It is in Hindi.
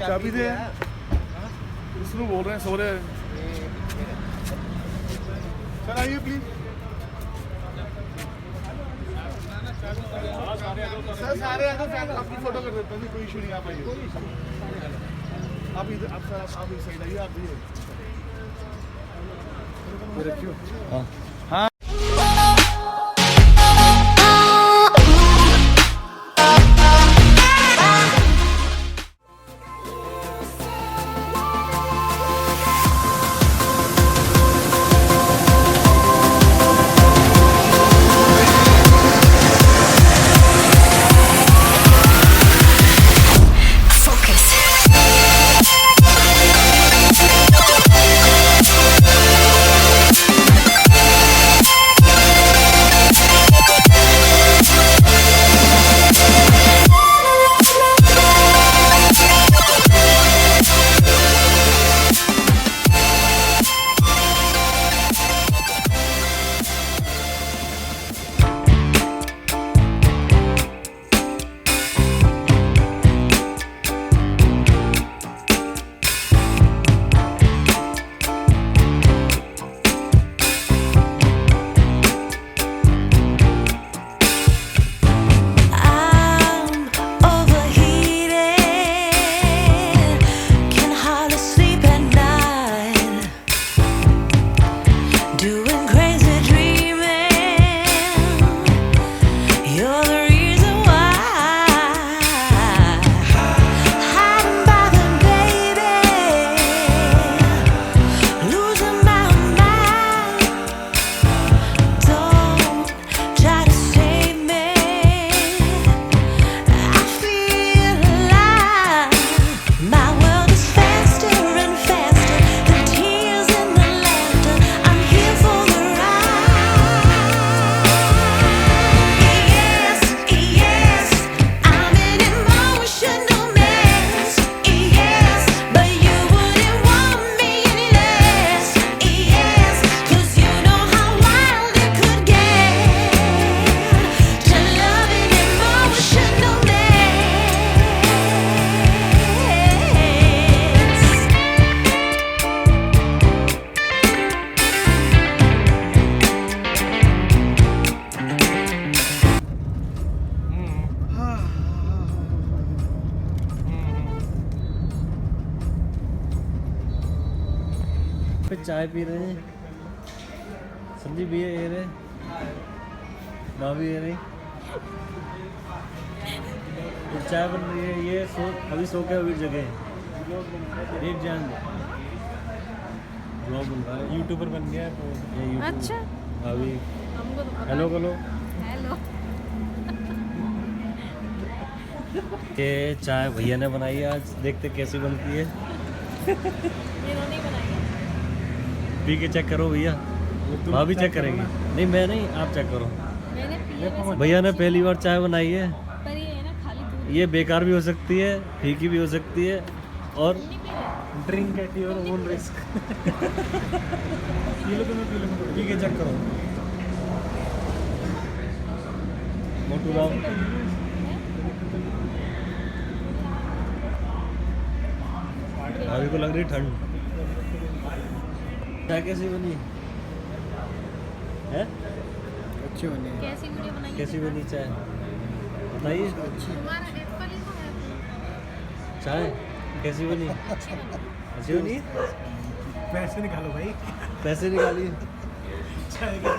चाबी दे इसमें बोल रहे हैं सो रहे हैं सर आइए प्लीज सर सारे आ जाओ आपकी फोटो कर देते हैं कोई इशू नहीं आप आइए आप इधर आप सर आप इस साइड आइए आप भी रखियो हाँ हाँ चाय पी रहे हैं सब्जी भी है ये रहे माँ भी है रही तो चाय बन रही है ये अभी सो के अभी जगह एक जान ब्लॉग बन रहा है यूट्यूबर बन गया है तो ये अच्छा अभी हेलो करो हेलो ये चाय भैया ने बनाई है आज देखते कैसी बनती है इन्होंने ही बनाई है पी के चेक करो भैया भाभी भी चेक करेंगे नहीं मैं नहीं आप चेक करो मैंने पी है भैया ने पहली बार चाय बनाई है पर ये है ना खाली दूध ये बेकार भी हो सकती है फीकी भी हो सकती है और नहीं पी रहे drink at your own risk P low P के चेक करो मोटू राम भाभी को लग रही ठंड चाय कैसी बनी है अच्छी बनी है कैसी वीडियो बनाई कैसी बनी चाय बताइए तुम्हारा एप्पल ही तो है चाय कैसी बनी अच्छी बनी पैसे निकालो भाई पैसे निकालिए चाय के